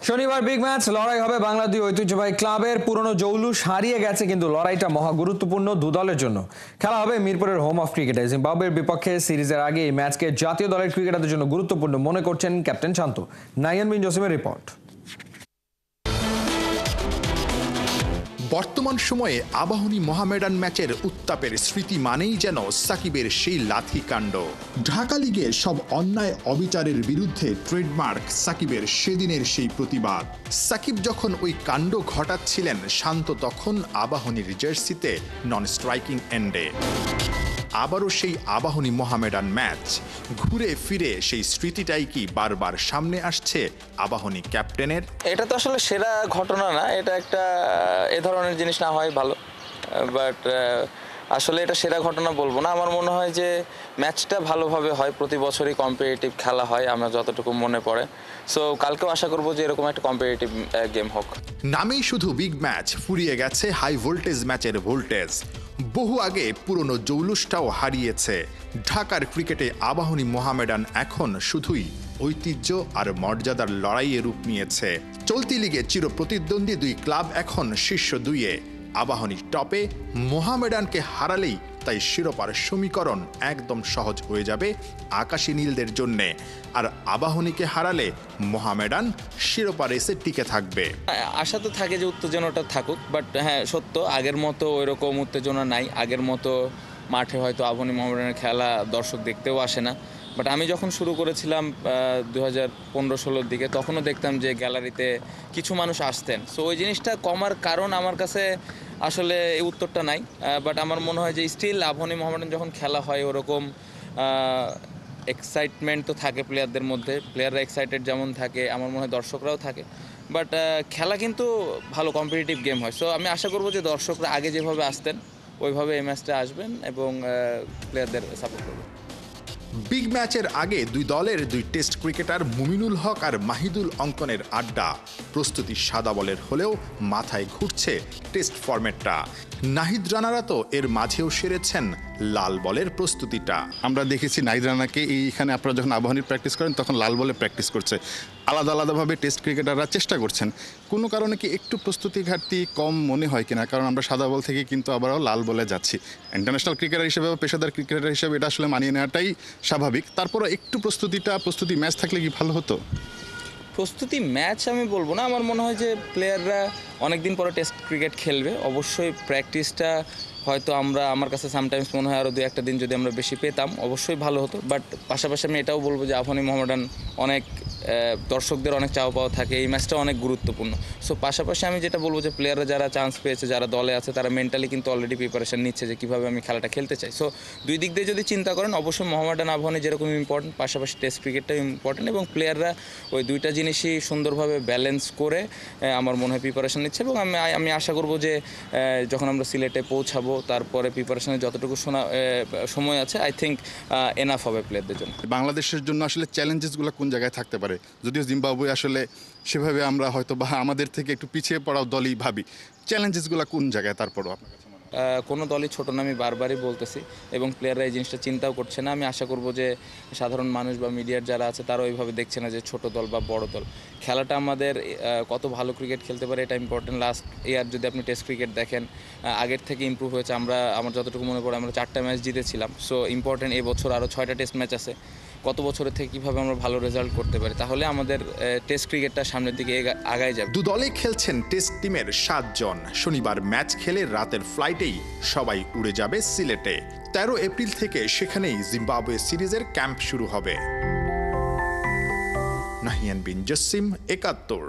শনিবার big match লড়াই হবে বাংলা দুই ঐতিহ্যবাহী ক্লাবের। পুরনো জৌলুস হারিয়ে গেছে, কিন্তু লড়াইটা মহা গুরুত্বপূর্ণ দু দলের জন্য। খেলা হবে মিরপুরের হোম অফ ক্রিকেটে। জিম্বাবুয়ের বিপক্ষে সিরিজের আগে এই ম্যাচকে জাতীয় দলের ক্রিকেটারদের জন্য গুরুত্বপূর্ণ মনে করছেন ক্যাপ্টেন শান্ত। নাইয়ান বিন জসিমের রিপোর্ট। বর্তমান সময়ে আবাহনী মোহামেডান ম্যাচের উত্তাপের স্মৃতি মানেই যেন সাকিবের সেই লাথি কাণ্ড। ঢাকা লিগের সব অন্যায় অবিচারের বিরুদ্ধে ট্রেডমার্ক সাকিবের সেদিনের সেই প্রতিবাদ। সাকিব যখন ওই কাণ্ড ঘটাচ্ছিলেন, শান্ত তখন আবাহনীর জার্সিতে নন স্ট্রাইকিং এন্ডে। আবারও সেই আবাহনী মোহামেডান ম্যাচ, ঘুরে ফিরে সেই স্মৃতিটাই কি বারবার সামনে আসছে আবাহনী ক্যাপ্টেনের? এটা তো আসলে সেরা ঘটনা না, এটা একটা এ ধরনের জিনিস না হয় ভালো, বাট আসলে এটা সেরা ঘটনা বলবো না। আমার মনে হয় যে ম্যাচটা ভালোভাবে হয়, প্রতি বছরই কম্পিটিটিভ খেলা হয় আমার যতটুকু মনে পড়ে। সো কালকেও আশা করবো যে এরকম একটা কম্পিটিটিভ গেম হোক। নামেই শুধু বিগ ম্যাচ, ফুরিয়ে গেছে হাই ভোল্টেজ ম্যাচের ভোল্টেজ। বহু আগে পুরনো জৌলুসটাও হারিয়েছে। ঢাকার ক্রিকেটে আবাহনী মোহামেডান এখন শুধুই ঐতিহ্য আর মর্যাদার লড়াইয়ে রূপ নিয়েছে। চলতি লিগে চিরপ্রতিদ্বন্দ্বী দুই ক্লাব এখন শীর্ষ দুইয়ে। আবাহনী টপে, মোহামেডানকে হারালেই তাই শিরোপার সমীকরণ একদম সহজ হয়ে যাবে আকাশী নীলদের জন্যে। আর আবাহনীকে হারালে মোহামেডান শিরোপা রেসে টিকে থাকবে। আশা তো থাকে যে উত্তেজনাটা থাকুক, বাট হ্যাঁ সত্য, আগের মতো ওইরকম উত্তেজনা নাই। আগের মতো মাঠে হয়তো আবাহনী মোহামেডানের খেলা দর্শক দেখতেও আসে না। বাট আমি যখন শুরু করেছিলাম 2015-16 দিকে, তখনও দেখতাম যে গ্যালারিতে কিছু মানুষ আসতেন। সো ওই জিনিসটা কমার কারণ আমার কাছে আসলে এই উত্তরটা নাই। বাট আমার মনে হয় যে স্টিল আবাহনী মোহামেডান যখন খেলা হয় ওরকম এক্সাইটমেন্ট তো থাকে প্লেয়ারদের মধ্যে। প্লেয়াররা এক্সাইটেড যেমন থাকে, আমার মনে হয় দর্শকরাও থাকে। বাট খেলা কিন্তু ভালো কম্পিটিটিভ গেম হয়। সো আমি আশা করবো যে দর্শকরা আগে যেভাবে আসতেন ওইভাবে এই ম্যাচটা আসবেন এবং প্লেয়ারদের সাপোর্ট করবেন। বিগ ম্যাচের আগে দুই দলের দুই টেস্ট ক্রিকেটার মুমিনুল হক আর মাহিদুল অঙ্কনের আড্ডা। প্রস্তুতি সাদা বলের হলেও মাথায় ঘুরছে টেস্ট ফরম্যাটটা। নাহিদ রানারা তো এর মাঝেও সেরেছেন লাল বলের প্রস্তুতিটা। আমরা দেখেছি নাহিদ রানাকে এইখানে আপনারা যখন আবাহনীর প্র্যাকটিস করেন তখন লাল বলে প্র্যাকটিস করছে। আলাদা আলাদাভাবে টেস্ট ক্রিকেটাররা চেষ্টা করছেন। কোনো কারণে কি একটু প্রস্তুতি ঘাটতি কম মনে হয় কিনা? কারণ আমরা সাদা বল থেকে কিন্তু আবারও লাল বলে যাচ্ছি। ইন্টারন্যাশনাল ক্রিকেটার হিসেবে বা পেশাদার ক্রিকেটার হিসেবে এটা আসলে মানিয়ে নেওয়াটাই স্বাভাবিক। তারপরও একটু প্রস্তুতি ম্যাচ থাকলে কি ভালো হতো? প্রস্তুতি ম্যাচ আমি বলবো না, আমার মনে হয় যে প্লেয়াররা অনেকদিন পরে টেস্ট ক্রিকেট খেলবে। অবশ্যই প্র্যাকটিসটা হয়তো আমার কাছে সামটাইমস মনে হয় আরও 2-1 দিন যদি আমরা বেশি পেতাম অবশ্যই ভালো হতো। বাট পাশাপাশি আমি এটাও বলবো যে আবাহনী মোহামেডান অনেক দর্শকদের অনেক চাওয়া পাওয়া থাকে, এই ম্যাচটা অনেক গুরুত্বপূর্ণ। সো পাশাপাশি আমি যেটা বলবো যে প্লেয়াররা যারা চান্স পেয়েছে, যারা দলে আছে, তারা মেন্টালি কিন্তু অলরেডি প্রিপারেশন নিচ্ছে যে কীভাবে আমি খেলাটা খেলতে চাই। সো দুই দিক দিয়ে যদি চিন্তা করেন, অবশ্যই মোহামেডান আবাহনী যেরকম ইম্পর্টেন্ট, পাশাপাশি টেস্ট ক্রিকেটটাও ইম্পর্টেন্ট, এবং প্লেয়াররা ওই দুইটা জিনিসই সুন্দরভাবে ব্যালেন্স করে আমার মনে হয় প্রিপারেশন নিচ্ছে। এবং আমি আশা করবো যে যখন আমরা সিলেটে পৌঁছাবো তারপরে প্রিপারেশনের যতটুকু সময় আছে, আই থিঙ্ক এনাফ হবে প্লেয়ারদের জন্য। বাংলাদেশের জন্য আসলে চ্যালেঞ্জেসগুলো কোন জায়গায় থাকতে পারে? যদিও জিম্বাবুয়ে আসলে সেভাবে আমরা হয়তো বা আমাদের থেকে একটু পিছিয়ে পড়াও দলই ভাবি, চ্যালেঞ্জেসগুলো কোন জায়গায় তারপরও আপনার কাছে? কোনো দলই ছোটো না, আমি বারবারই বলতেছি, এবং প্লেয়াররা এই জিনিসটা চিন্তাও করছে না। আমি আশা করব যে সাধারণ মানুষ বা মিডিয়ার যারা আছে তারা ওইভাবে দেখছে না যে ছোট দল বা বড় দল। খেলাটা আমাদের কত ভালো ক্রিকেট খেলতে পারে এটা ইম্পর্টেন্ট। লাস্ট ইয়ার যদি আপনি টেস্ট ক্রিকেট দেখেন, আগের থেকে ইমপ্রুভ হয়েছে। আমার যতটুকু মনে পড়ে আমরা 4টা ম্যাচ জিতেছিলাম। সো ইম্পর্টেন্ট, এবছর আরও 6টা টেস্ট ম্যাচ আছে। কত বছরের থেকে কীভাবে আমরা ভালো রেজাল্ট করতে পারি, তাহলে আমাদের টেস্ট ক্রিকেটটা সামনের দিকে আগায় যাবে। দু দলে খেলছেন টেস্ট টিমের 7 জন। শনিবার ম্যাচ খেলে রাতের ফ্লাইটেই সবাই উড়ে যাবে সিলেটে। 13 এপ্রিল থেকে সেখানেই জিম্বাবুয়ে সিরিজের ক্যাম্প শুরু হবে। নাহিয়ান বিন জসিম, 71।